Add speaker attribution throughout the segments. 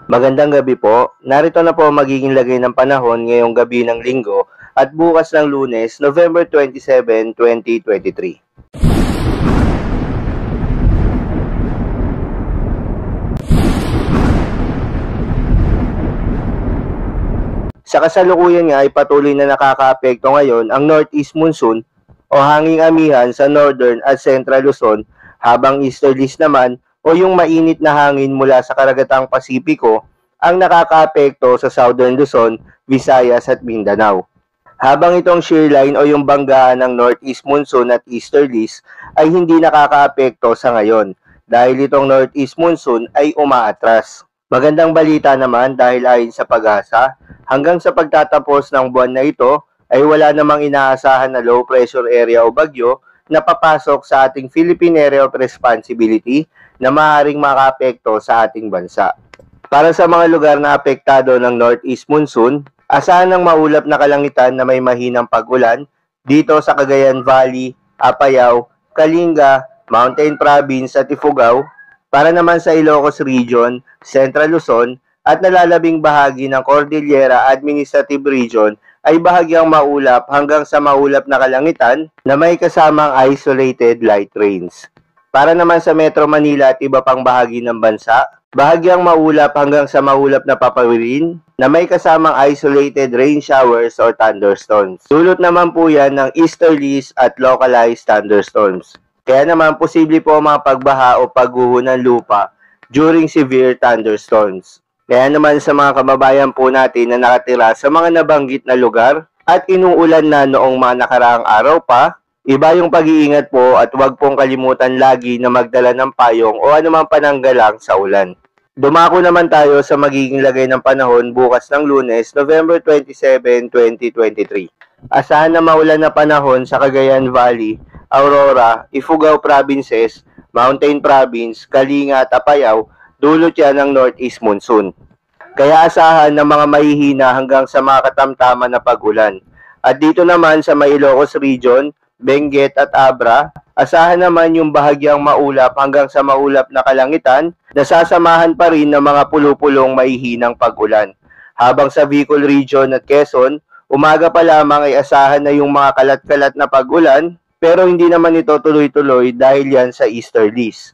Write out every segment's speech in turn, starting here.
Speaker 1: Magandang gabi po. Narito na po ang magiging lagay ng panahon ngayong gabi ng Linggo at bukas ng Lunes, November 27, 2023. Sa kasalukuyan nga ay patuloy na nakakaapekto ngayon ang Northeast Monsoon o hanging amihan sa Northern at Central Luzon, habang Easterlies naman o yung mainit na hangin mula sa karagatang Pasipiko ang nakakaapekto sa Southern Luzon, Visayas at Mindanao. Habang itong shear line o yung banggaan ng Northeast Monsoon at Easterlies ay hindi nakakaapekto sa ngayon dahil itong Northeast Monsoon ay umaatras. Magandang balita naman dahil ayon sa Pag-asa, hanggang sa pagtatapos ng buwan na ito ay wala namang inaasahan na low pressure area o bagyo na papasok sa ating Philippine Area of Responsibility na maaaring makaapekto sa ating bansa. Para sa mga lugar na apektado ng Northeast Monsoon, asahan ng maulap na kalangitan na may mahinang pag-ulan dito sa Cagayan Valley, Apayao, Kalinga, Mountain Province at Ifugao. Para naman sa Ilocos Region, Central Luzon at nalalabing bahagi ng Cordillera Administrative Region ay bahagyang maulap hanggang sa maulap na kalangitan na may kasamang isolated light rains. Para naman sa Metro Manila at iba pang bahagi ng bansa, bahagyang maulap hanggang sa maulap na papawirin na may kasamang isolated rain showers or thunderstorms. Dulot naman po yan ng easterlies at localized thunderstorms. Kaya naman posible po mga pagbaha o pagguho ng lupa during severe thunderstorms. Kaya naman sa mga kababayan po natin na nakatira sa mga nabanggit na lugar at inuulan na noong mga nakaraang araw pa, iba yung pag-iingat po at huwag pong kalimutan lagi na magdala ng payong o anumang pananggalang sa ulan. Dumako naman tayo sa magiging lagay ng panahon bukas ng Lunes, November 27, 2023. Asahan na maulan na panahon sa Cagayan Valley, Aurora, Ifugao Provinces, Mountain Province, Kalinga at Apayao, dulot yan ng Northeast Monsoon. Kaya asahan ng mga mahihina hanggang sa mga katamtaman na pag-ulan. At dito naman sa may Ilocos Region, Benguet at Abra, asahan naman yung bahagyang maulap hanggang sa maulap na kalangitan na sasamahan pa rin ng mga pulupulong mahihinang pag-ulan. Habang sa Bicol Region at Quezon, umaga pa lamang ay asahan na yung mga kalat-kalat na pag-ulan, pero hindi naman ito tuloy-tuloy dahil yan sa easterlies.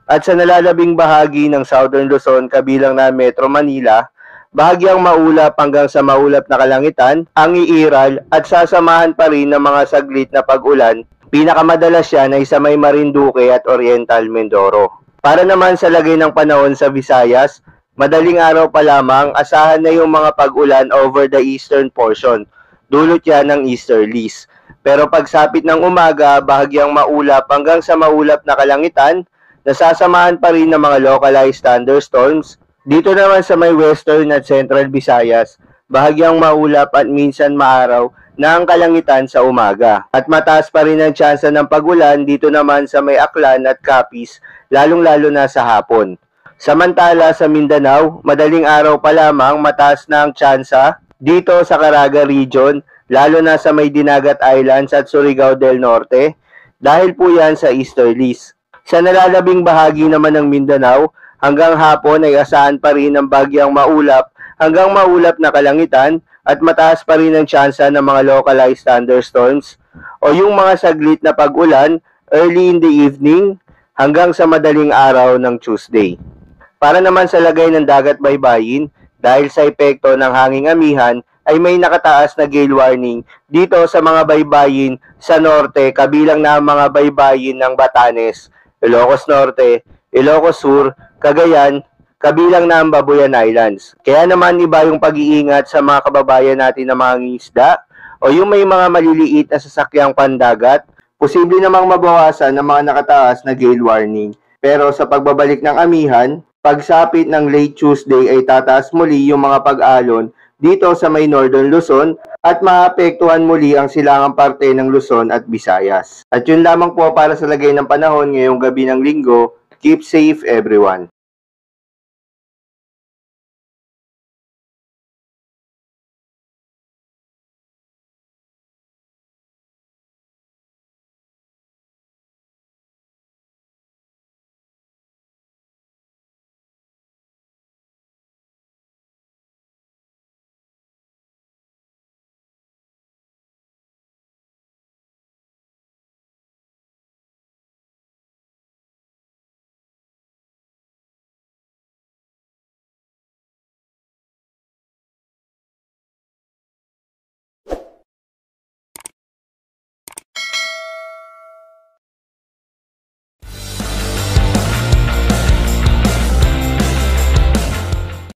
Speaker 1: At sa nalalabing bahagi ng Southern Luzon kabilang na Metro Manila, bahagyang maulap hanggang sa maulap na kalangitan ang iiral at sasamahan pa rin ng mga saglit na pag-ulan. Pinakamadalas yan ay sa may Marinduque at Oriental Mindoro. Para naman sa lagay ng panahon sa Visayas, madaling araw pa lamang asahan na yung mga pag-ulan over the eastern portion. Dulot yan ng easterlies. Pero pagsapit ng umaga, bahagyang maulap hanggang sa maulap na kalangitan, nasasamahan pa rin ng mga localized thunderstorms. Dito naman sa may western at central Visayas, bahagyang maulap at minsan maaraw na ang kalangitan sa umaga. At mataas pa rin ang tsansa ng pag-ulan dito naman sa may Aklan at Capiz, lalong-lalo na sa hapon. Samantala sa Mindanao, madaling araw pa lamang mataas na ang tsansa dito sa Caraga Region, lalo na sa may Dinagat Islands at Surigao del Norte, dahil po yan sa easterlies. Sa nalalabing bahagi naman ng Mindanao, hanggang hapon ay asahan pa rin ng bagyang maulap hanggang maulap na kalangitan at mataas pa rin ang tsansa ng mga localized thunderstorms o yung mga saglit na pag-ulan early in the evening hanggang sa madaling araw ng Tuesday. Para naman sa lagay ng dagat baybayin, dahil sa epekto ng hanging amihan, ay may nakataas na gale warning dito sa mga baybayin sa norte kabilang na ang mga baybayin ng Batanes, Ilocos Norte, Ilocos Sur, Cagayan, kabilang na ang Babuyan Islands. Kaya naman iba yung pag-iingat sa mga kababayan natin na mga ngisda o yung may mga maliliit na sasakyang pandagat, posible namang mabawasan ng mga nakataas na gale warning. Pero sa pagbabalik ng amihan, pagsapit ng late Tuesday ay tataas muli yung mga pag-alon dito sa may Northern Luzon at maapektuhan muli ang silangang parte ng Luzon at Visayas. At yun lamang po para sa lagay ng panahon ngayong gabi ng Linggo. Keep safe everyone.